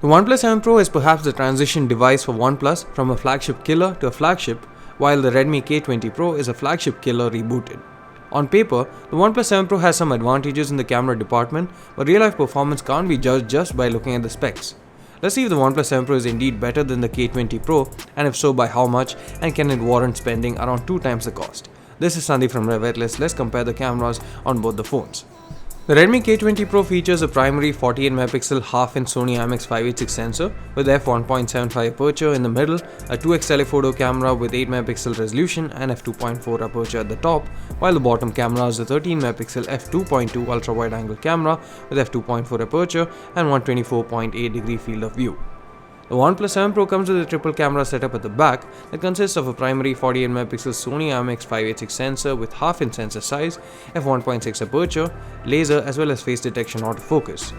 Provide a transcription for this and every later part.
The OnePlus 7 Pro is perhaps the transition device for OnePlus from a flagship killer to a flagship, while the Redmi K20 Pro is a flagship killer rebooted. On paper, the OnePlus 7 Pro has some advantages in the camera department, but real-life performance can't be judged just by looking at the specs. Let's see if the OnePlus 7 Pro is indeed better than the K20 Pro, and if so, by how much, and can it warrant spending around 2 times the cost. This is Sandeep from RevAtlas. Let's compare the cameras on both the phones. The Redmi K20 Pro features a primary 48MP half-inch Sony IMX586 sensor with f1.75 aperture in the middle, a 2x telephoto camera with 8MP resolution and f2.4 aperture at the top, while the bottom camera is a 13MP f2.2 ultra-wide-angle camera with f2.4 aperture and 124.8-degree field of view. The OnePlus 7 Pro comes with a triple camera setup at the back that consists of a primary 48MP Sony IMX586 sensor with half-inch sensor size, f1.6 aperture, laser as well as face detection autofocus.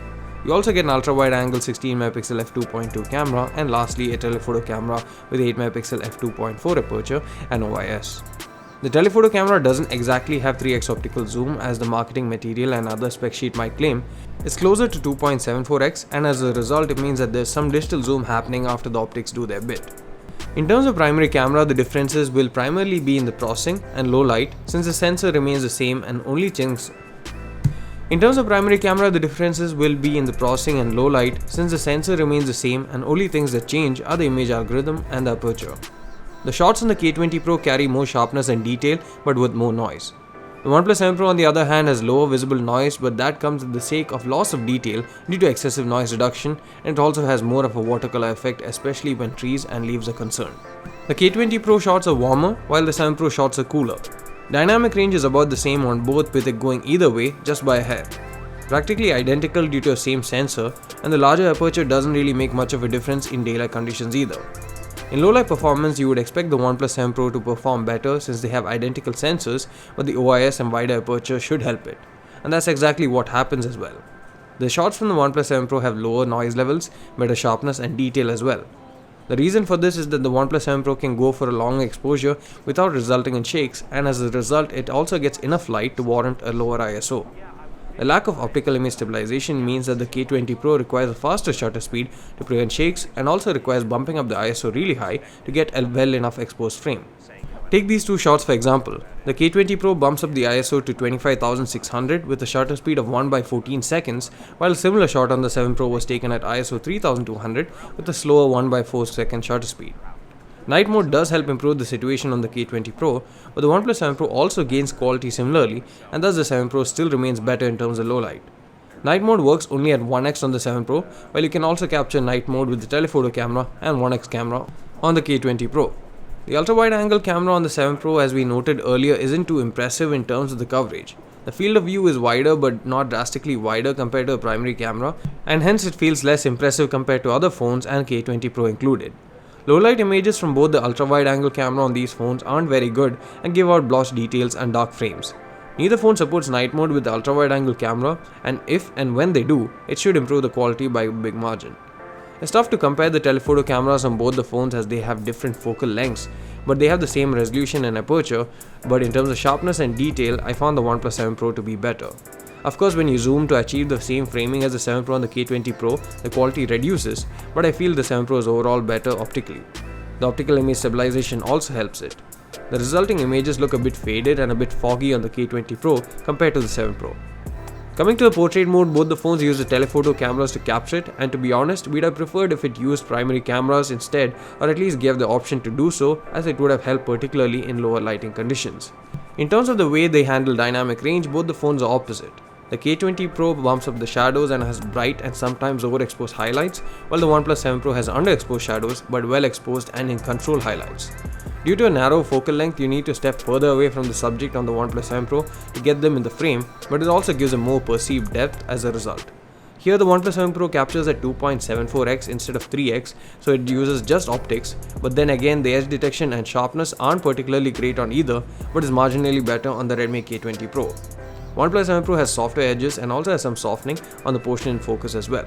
You also get an ultra-wide-angle 16MP f2.2 camera and lastly a telephoto camera with 8MP f2.4 aperture and OIS. The telephoto camera doesn't exactly have 3x optical zoom as the marketing material and other spec sheet might claim. It's closer to 2.74x, and as a result it means that there's some digital zoom happening after the optics do their bit. In terms of primary camera, the differences will primarily be in the processing and low light, since the sensor remains the same and only things are that change are the image algorithm and the aperture. The shots on the K20 Pro carry more sharpness and detail but with more noise. The OnePlus 7 Pro on the other hand has lower visible noise, but that comes at the sake of loss of detail due to excessive noise reduction, and it also has more of a watercolor effect, especially when trees and leaves are concerned. The K20 Pro shots are warmer while the 7 Pro shots are cooler. Dynamic range is about the same on both, with it going either way just by a hair. Practically identical due to the same sensor, and the larger aperture doesn't really make much of a difference in daylight conditions either. In low-light performance, you would expect the OnePlus 7 Pro to perform better since they have identical sensors, but the OIS and wider aperture should help it. And that's exactly what happens as well. The shots from the OnePlus 7 Pro have lower noise levels, better sharpness and detail as well. The reason for this is that the OnePlus 7 Pro can go for a long exposure without resulting in shakes, and as a result it also gets enough light to warrant a lower ISO. The lack of optical image stabilization means that the K20 Pro requires a faster shutter speed to prevent shakes and also requires bumping up the ISO really high to get a well enough exposed frame. Take these two shots for example. The K20 Pro bumps up the ISO to 25,600 with a shutter speed of 1/14 seconds, while a similar shot on the 7 Pro was taken at ISO 3200 with a slower 1/4 second shutter speed. Night mode does help improve the situation on the K20 Pro, but the OnePlus 7 Pro also gains quality similarly, and thus the 7 Pro still remains better in terms of low light. Night mode works only at 1x on the 7 Pro, while you can also capture night mode with the telephoto camera and 1x camera on the K20 Pro. The ultra-wide-angle camera on the 7 Pro, as we noted earlier, isn't too impressive in terms of the coverage. The field of view is wider but not drastically wider compared to a primary camera, and hence it feels less impressive compared to other phones and K20 Pro included. Low-light images from both the ultra-wide-angle camera on these phones aren't very good and give out blotched details and dark frames. Neither phone supports night mode with the ultra-wide-angle camera, and if and when they do, it should improve the quality by a big margin. It's tough to compare the telephoto cameras on both the phones as they have different focal lengths, but they have the same resolution and aperture, but in terms of sharpness and detail, I found the OnePlus 7 Pro to be better. Of course, when you zoom to achieve the same framing as the 7 Pro and the K20 Pro, the quality reduces, but I feel the 7 Pro is overall better optically. The optical image stabilization also helps it. The resulting images look a bit faded and a bit foggy on the K20 Pro compared to the 7 Pro. Coming to the portrait mode, both the phones use the telephoto cameras to capture it, and to be honest, we'd have preferred if it used primary cameras instead, or at least gave the option to do so, as it would have helped particularly in lower lighting conditions. In terms of the way they handle dynamic range, both the phones are opposite. The K20 Pro bumps up the shadows and has bright and sometimes overexposed highlights, while the OnePlus 7 Pro has underexposed shadows but well exposed and in control highlights. Due to a narrow focal length, you need to step further away from the subject on the OnePlus 7 Pro to get them in the frame, but it also gives a more perceived depth as a result. Here the OnePlus 7 Pro captures at 2.74x instead of 3x, so it uses just optics, but then again the edge detection and sharpness aren't particularly great on either, but is marginally better on the Redmi K20 Pro. OnePlus 7 Pro has softer edges and also has some softening on the portion in focus as well.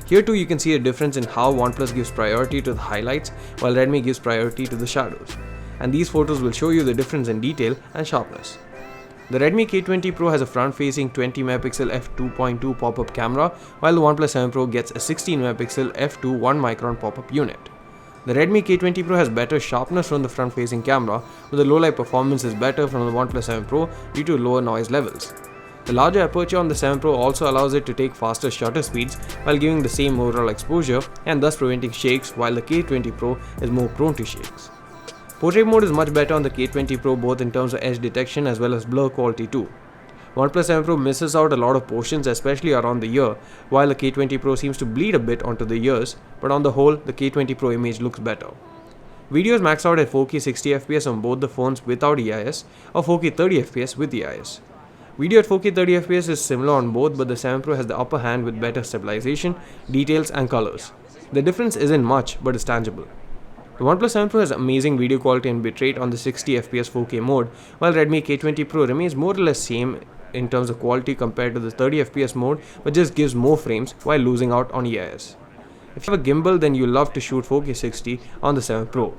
Here too you can see a difference in how OnePlus gives priority to the highlights while Redmi gives priority to the shadows. And these photos will show you the difference in detail and sharpness. The Redmi K20 Pro has a front-facing 20MP f2.2 pop-up camera, while the OnePlus 7 Pro gets a 16MP f2 1micron pop-up unit. The Redmi K20 Pro has better sharpness from the front-facing camera, but the low-light performance is better from the OnePlus 7 Pro due to lower noise levels. The larger aperture on the 7 Pro also allows it to take faster shutter speeds while giving the same overall exposure and thus preventing shakes, while the K20 Pro is more prone to shakes. Portrait mode is much better on the K20 Pro both in terms of edge detection as well as blur quality too. OnePlus 7 Pro misses out a lot of portions, especially around the ear, while the K20 Pro seems to bleed a bit onto the ears, but on the whole, the K20 Pro image looks better. Video is maxed out at 4K 60fps on both the phones without EIS or 4K 30fps with EIS. Video at 4K 30fps is similar on both, but the 7 Pro has the upper hand with better stabilization, details and colors. The difference isn't much, but is tangible. The OnePlus 7 Pro has amazing video quality and bitrate on the 60fps 4K mode, while Redmi K20 Pro remains more or less same in terms of quality compared to the 30fps mode, but just gives more frames while losing out on EIS. If you have a gimbal, then you'll love to shoot 4K 60 on the 7 Pro.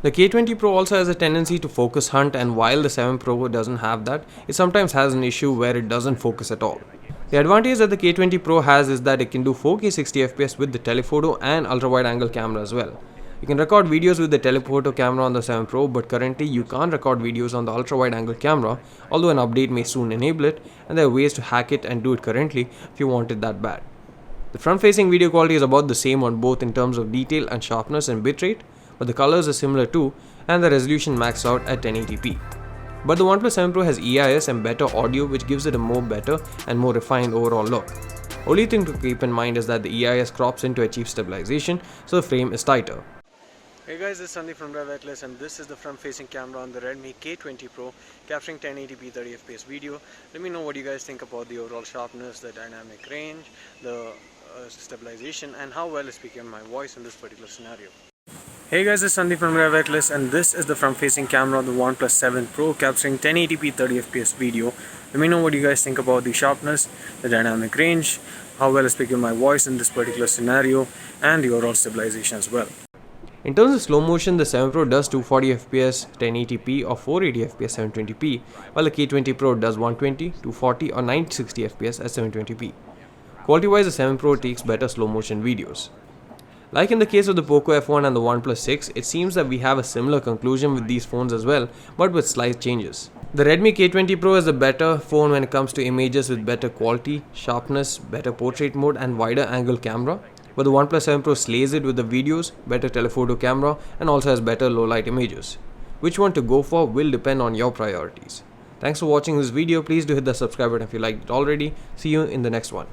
The K20 Pro also has a tendency to focus hunt, and while the 7 Pro doesn't have that, it sometimes has an issue where it doesn't focus at all. The advantage that the K20 Pro has is that it can do 4K 60fps with the telephoto and ultra-wide angle camera as well. You can record videos with the telephoto camera on the 7 Pro, but currently you can't record videos on the ultra-wide angle camera, although an update may soon enable it, and there are ways to hack it and do it currently if you want it that bad. The front-facing video quality is about the same on both in terms of detail and sharpness and bitrate, but the colors are similar too, and the resolution maxed out at 1080p. But the OnePlus 7 Pro has EIS and better audio, which gives it a more better and more refined overall look. Only thing to keep in mind is that the EIS crops in to achieve stabilization, so the frame is tighter. Hey guys, this is Sandeep from RevAtlas, and this is the front-facing camera on the Redmi K20 Pro, capturing 1080p 30fps video. Let me know what you guys think about the overall sharpness, the dynamic range, the stabilization, and how well it's picking up my voice in this particular scenario. Hey guys, this is Sandeep from RevAtlas, and this is the front-facing camera on the OnePlus 7 Pro, capturing 1080p 30fps video. Let me know what you guys think about the sharpness, the dynamic range, how well it's picking up my voice in this particular scenario, and the overall stabilization as well. In terms of slow motion, the 7 Pro does 240fps 1080p or 480fps 720p, while the K20 Pro does 120, 240 or 960fps at 720p. Quality-wise, the 7 Pro takes better slow motion videos. Like in the case of the Poco F1 and the OnePlus 6, it seems that we have a similar conclusion with these phones as well, but with slight changes. The Redmi K20 Pro is a better phone when it comes to images with better quality, sharpness, better portrait mode and wider angle camera, but the OnePlus 7 Pro slays it with the videos, better telephoto camera and also has better low light images. Which one to go for will depend on your priorities. Thanks for watching this video. Please do hit the subscribe button if you liked it already. See you in the next one.